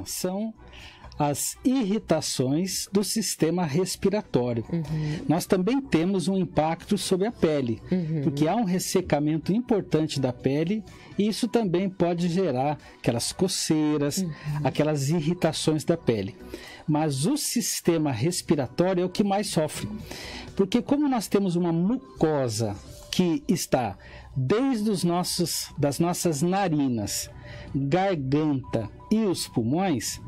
são as irritações do sistema respiratório. Nós também temos um impacto sobre a pele, porque há um ressecamento importante da pele e isso também pode gerar aquelas coceiras, aquelas irritações da pele. Mas o sistema respiratório é o que mais sofre, porque como nós temos uma mucosa que está desde das nossas narinas, garganta e os pulmões,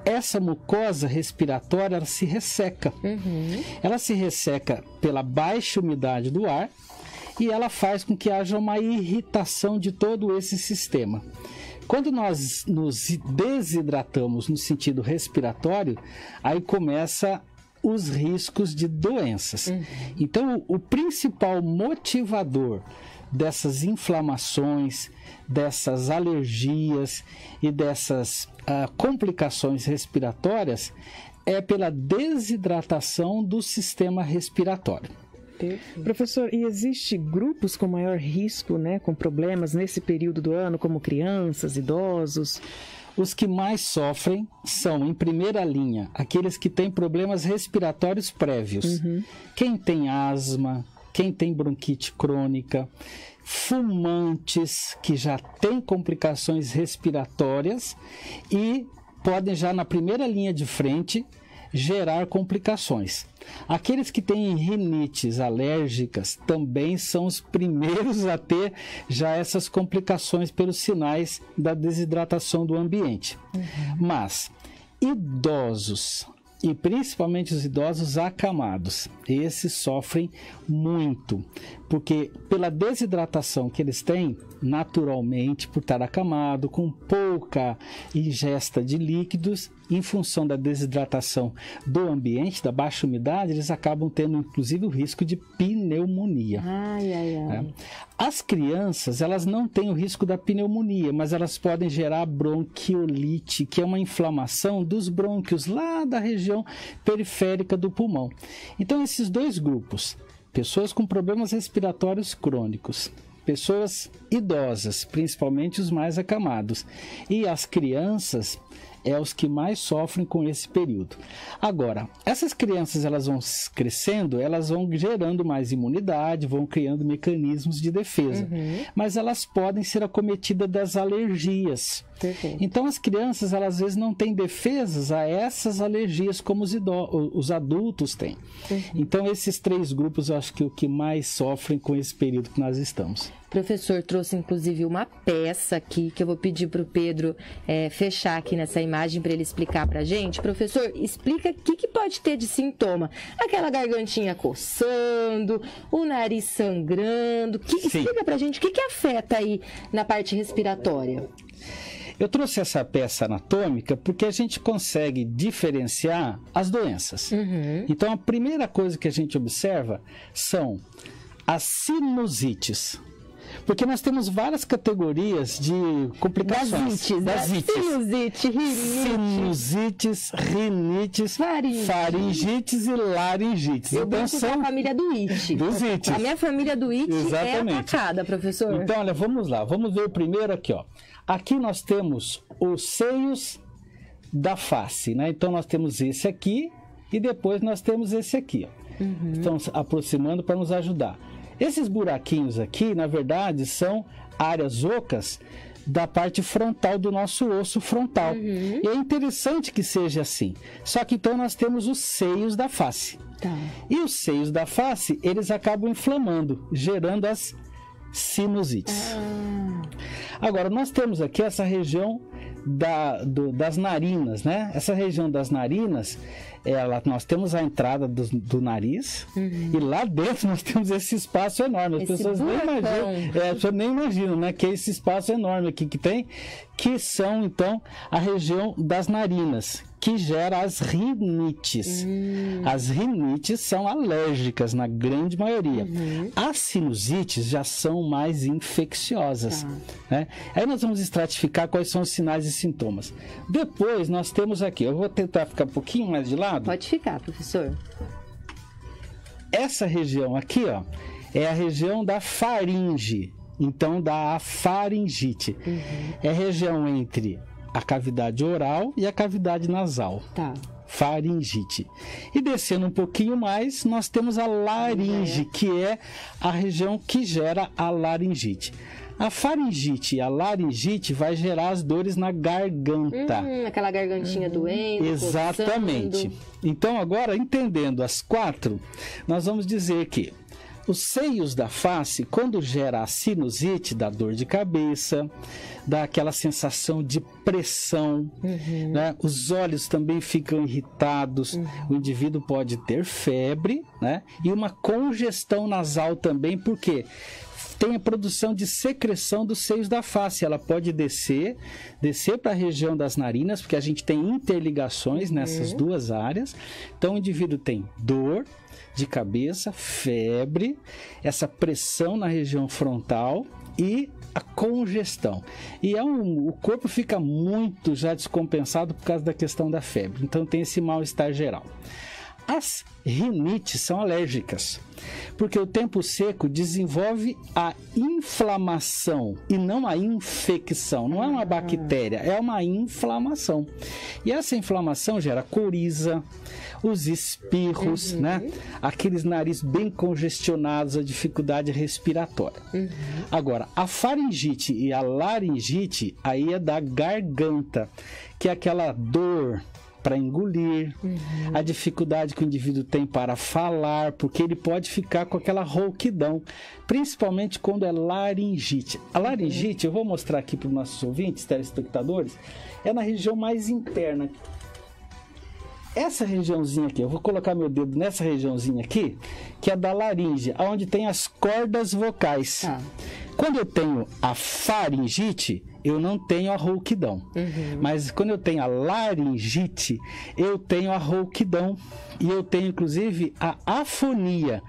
essa mucosa respiratória ela se resseca. Ela se resseca pela baixa umidade do ar e ela faz com que haja uma irritação de todo esse sistema. Quando nós nos desidratamos no sentido respiratório, aí começa os riscos de doenças. Então, o principal motivador dessas inflamações, dessas alergias e dessas complicações respiratórias é pela desidratação do sistema respiratório. Professor, e existe grupos com maior risco, né, com problemas nesse período do ano, como crianças, idosos? Os que mais sofrem são, em primeira linha, aqueles que têm problemas respiratórios prévios. Quem tem asma, quem tem bronquite crônica, fumantes que já têm complicações respiratórias e podem já na primeira linha de frente gerar complicações. Aqueles que têm rinites alérgicas também são os primeiros a ter já essas complicações pelos sinais da desidratação do ambiente. Mas idosos, e principalmente os idosos acamados, esses sofrem muito, porque pela desidratação que eles têm, naturalmente, por estar acamado, com pouca ingesta de líquidos, em função da desidratação do ambiente, da baixa umidade, eles acabam tendo, inclusive, o risco de pneumonia. As crianças, elas não têm o risco da pneumonia, mas elas podem gerar bronquiolite, que é uma inflamação dos brônquios lá da região periférica do pulmão. Então, esses dois grupos, pessoas com problemas respiratórios crônicos, pessoas idosas, principalmente os mais acamados, e as crianças é os que mais sofrem com esse período. Agora, essas crianças elas vão crescendo, elas vão gerando mais imunidade, vão criando mecanismos de defesa, mas elas podem ser acometidas das alergias. Então as crianças elas às vezes não têm defesas a essas alergias como os adultos têm. Então esses três grupos eu acho que o que mais sofrem com esse período que nós estamos. O professor trouxe inclusive uma peça aqui que eu vou pedir para o Pedro fechar aqui nessa imagem para ele explicar para a gente. Professor, explica o que pode ter de sintoma. Aquela gargantinha coçando, o nariz sangrando. Explica para a gente o que afeta aí na parte respiratória. Eu trouxe essa peça anatômica porque a gente consegue diferenciar as doenças. Então, a primeira coisa que a gente observa são as sinusites. Porque nós temos várias categorias de complicações. Sinusites, rinites, faringites e laringites. Eu então, são a família do IT. Dos ites. A minha família do IT é atacada, professor. Então, olha, vamos lá. Vamos ver o primeiro aqui, ó. Aqui nós temos os seios da face, né? Então, nós temos esse aqui e depois nós temos esse aqui, ó. Estamos aproximando para nos ajudar. Esses buraquinhos aqui, na verdade, são áreas ocas da parte frontal do nosso osso frontal. E é interessante que seja assim. Só que então nós temos os seios da face. E os seios da face, eles acabam inflamando, gerando as sinusites. Agora, nós temos aqui essa região das narinas, né? Essa região das narinas, nós temos a entrada do nariz e lá dentro nós temos esse espaço enorme. As pessoas nem imaginam, né? Que é esse espaço enorme aqui que tem, que são então a região das narinas, que gera as rinites. As rinites são alérgicas na grande maioria. As sinusites já são mais infecciosas. Né? Aí nós vamos estratificar quais são os sinais e sintomas. Depois nós temos aqui, eu vou tentar ficar um pouquinho mais de lado. Pode ficar, professor. Essa região aqui, ó, é a região da faringe. Então, da faringite. É a região entre a cavidade oral e a cavidade nasal. Tá. Faringite. E descendo um pouquinho mais, nós temos a laringe, que é a região que gera a laringite. A faringite e a laringite vai gerar as dores na garganta. Aquela gargantinha doendo. Exatamente. Coçando. Então, agora, entendendo as 4, nós vamos dizer que os seios da face, quando gera a sinusite, dá dor de cabeça, dá aquela sensação de pressão, né? Os olhos também ficam irritados, o indivíduo pode ter febre, né? E uma congestão nasal também, porque tem a produção de secreção dos seios da face. Ela pode descer para a região das narinas, porque a gente tem interligações nessas duas áreas. Então, o indivíduo tem dor de cabeça, febre, essa pressão na região frontal e a congestão. E o corpo fica muito já descompensado por causa da questão da febre. Então, tem esse mal-estar geral. As rinites são alérgicas, porque o tempo seco desenvolve a inflamação e não a infecção. Não é uma bactéria, é uma inflamação. E essa inflamação gera coriza, os espirros, né? Aqueles nariz bem congestionados, a dificuldade respiratória. Agora, a faringite e a laringite, aí é da garganta, que é aquela dor para engolir, a dificuldade que o indivíduo tem para falar, porque ele pode ficar com aquela rouquidão, principalmente quando é laringite. A laringite, eu vou mostrar aqui para os nossos ouvintes, telespectadores, é na região mais interna. Essa regiãozinha aqui, eu vou colocar meu dedo nessa regiãozinha aqui, que é da laringe, onde tem as cordas vocais. Quando eu tenho a faringite, eu não tenho a rouquidão. Mas quando eu tenho a laringite, eu tenho a rouquidão. E eu tenho, inclusive, a afonia.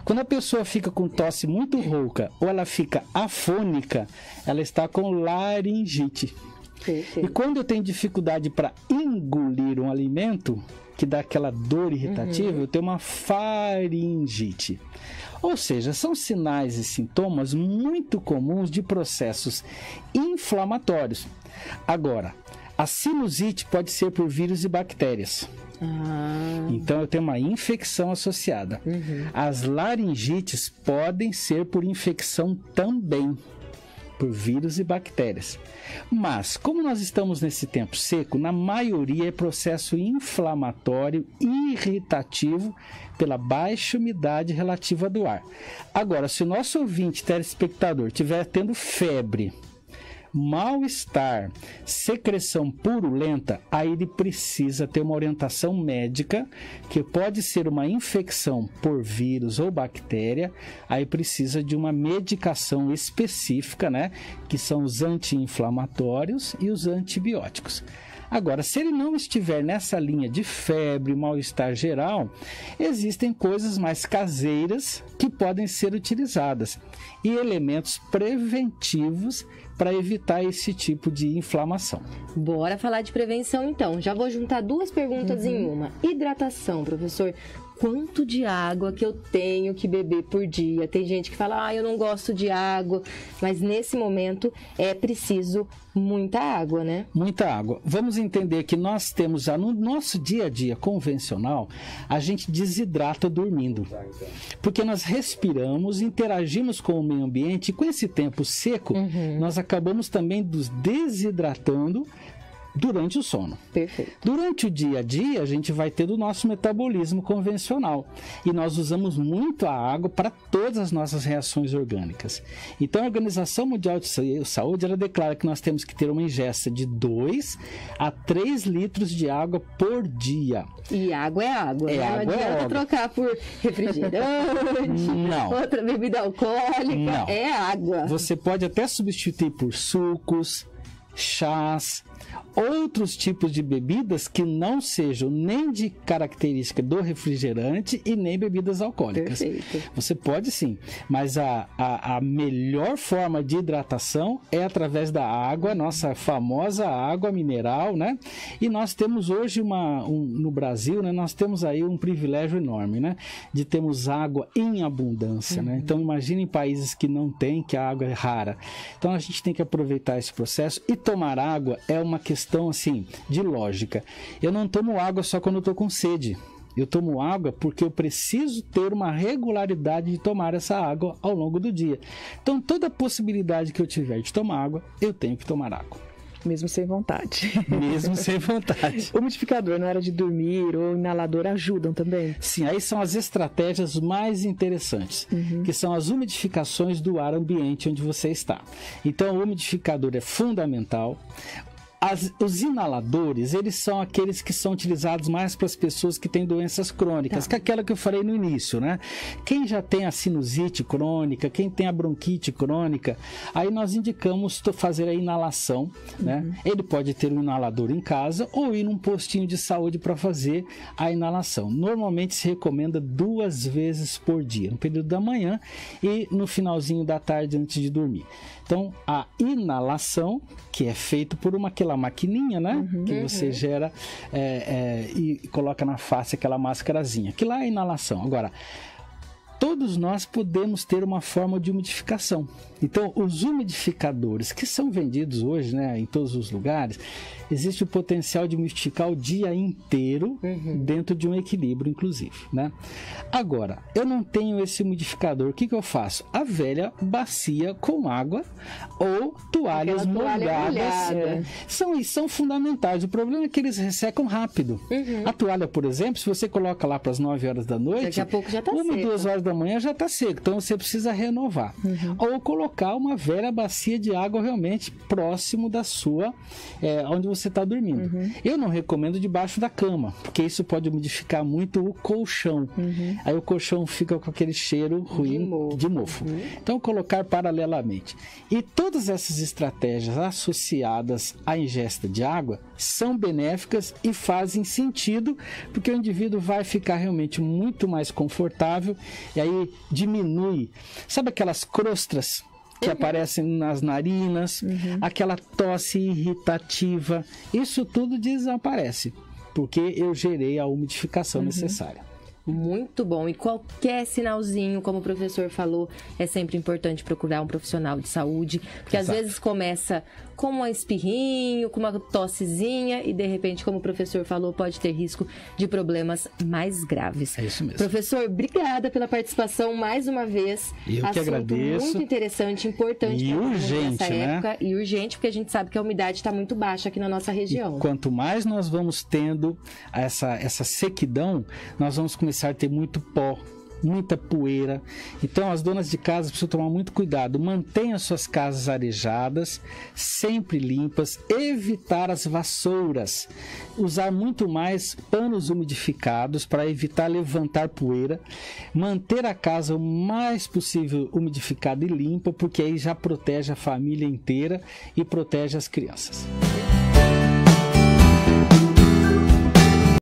Quando a pessoa fica com tosse muito rouca ou ela fica afônica, ela está com laringite. E quando eu tenho dificuldade para engolir um alimento, que dá aquela dor irritativa, eu tenho uma faringite. Ou seja, são sinais e sintomas muito comuns de processos inflamatórios. Agora, a sinusite pode ser por vírus e bactérias. Então, eu tenho uma infecção associada. As laringites podem ser por infecção também, por vírus e bactérias. Mas, como nós estamos nesse tempo seco, na maioria é processo inflamatório e irritativo pela baixa umidade relativa do ar. Agora, se o nosso ouvinte, telespectador, estiver tendo febre, mal-estar, secreção purulenta, aí ele precisa ter uma orientação médica, que pode ser uma infecção por vírus ou bactéria, aí precisa de uma medicação específica, né? Que são os anti-inflamatórios e os antibióticos. Agora, se ele não estiver nessa linha de febre, mal-estar geral, existem coisas mais caseiras que podem ser utilizadas e elementos preventivos para evitar esse tipo de inflamação. Bora falar de prevenção, então. Já vou juntar duas perguntas em uma. Hidratação, professor. Quanto de água que eu tenho que beber por dia? Tem gente que fala, eu não gosto de água, mas nesse momento é preciso muita água, né? Muita água. Vamos entender que nós temos, no nosso dia a dia convencional, a gente desidrata dormindo. Porque nós respiramos, interagimos com o meio ambiente e com esse tempo seco, nós acabamos também nos desidratando durante o sono. Perfeito. Durante o dia a dia, a gente vai ter o nosso metabolismo convencional. E nós usamos muito a água para todas as nossas reações orgânicas. Então, a Organização Mundial de Saúde, ela declara que nós temos que ter uma ingesta de 2 a 3 litros de água por dia. E água é água. É, não água adianta é água. Trocar por refrigerante, Não. outra bebida alcoólica. Não. É água. Você pode até substituir por sucos, chás, outros tipos de bebidas que não sejam nem de característica do refrigerante e nem bebidas alcoólicas. Perfeito. Você pode sim, mas a melhor forma de hidratação é através da água, nossa famosa água mineral, né? E nós temos hoje no Brasil, né? Nós temos aí um privilégio enorme, né? De termos água em abundância, né? Então imagine em países que não tem, que a água é rara. Então a gente tem que aproveitar esse processo e tomar água é uma questão assim de lógica. Eu não tomo água só quando eu estou com sede. Eu tomo água porque eu preciso ter uma regularidade de tomar essa água ao longo do dia. Então, toda possibilidade que eu tiver de tomar água, eu tenho que tomar água. Mesmo sem vontade. Mesmo sem vontade. Umidificador na hora de dormir ou inalador ajudam também? Sim, aí são as estratégias mais interessantes, que são as umidificações do ar ambiente onde você está. Então, o umidificador é fundamental. Os inaladores, eles são aqueles que são utilizados mais para as pessoas que têm doenças crônicas, que é aquela que eu falei no início, né? Quem já tem a sinusite crônica, quem tem a bronquite crônica, aí nós indicamos fazer a inalação, né? Ele pode ter um inalador em casa ou ir num postinho de saúde para fazer a inalação. Normalmente se recomenda 2 vezes por dia, no período da manhã e no finalzinho da tarde antes de dormir. Então, a inalação, que é feito por aquela maquininha, né? Que você gera e coloca na face aquela máscarazinha. Que lá é a inalação. Agora, todos nós podemos ter uma forma de umidificação. Então, os umidificadores que são vendidos hoje, né, em todos os lugares, existe o potencial de umidificar o dia inteiro dentro de um equilíbrio, inclusive, né? Agora, eu não tenho esse umidificador. O que eu faço? A velha bacia com água ou toalhas molhadas. São fundamentais. O problema é que eles ressecam rápido. A toalha, por exemplo, se você coloca lá para as 9 horas da noite, daqui a pouco já tá 2 horas da manhã já está seco. Então, você precisa renovar. Ou colocar uma velha bacia de água realmente próximo da sua, onde você está dormindo. Eu não recomendo debaixo da cama, porque isso pode umidificar muito o colchão. Aí o colchão fica com aquele cheiro ruim de mofo. Então, colocar paralelamente. E todas essas estratégias associadas à ingesta de água são benéficas e fazem sentido, porque o indivíduo vai ficar realmente muito mais confortável e aí diminui. Sabe aquelas crostras que aparecem nas narinas, aquela tosse irritativa, isso tudo desaparece, porque eu gerei a umidificação necessária. Muito bom. E qualquer sinalzinho, como o professor falou, é sempre importante procurar um profissional de saúde, porque às vezes começa com um espirrinho, com uma tossezinha e de repente, como o professor falou, pode ter risco de problemas mais graves. É isso mesmo. Professor, obrigada pela participação mais uma vez. Eu que agradeço. Muito interessante, importante. E urgente, nessa época, né? E urgente, porque a gente sabe que a umidade está muito baixa aqui na nossa região. E quanto mais nós vamos tendo essa sequidão, nós vamos começar a ter muito pó, muita poeira. Então as donas de casa precisam tomar muito cuidado, mantenham suas casas arejadas, sempre limpas, evitar as vassouras, usar muito mais panos umidificados para evitar levantar poeira, manter a casa o mais possível umidificada e limpa, porque aí já protege a família inteira e protege as crianças.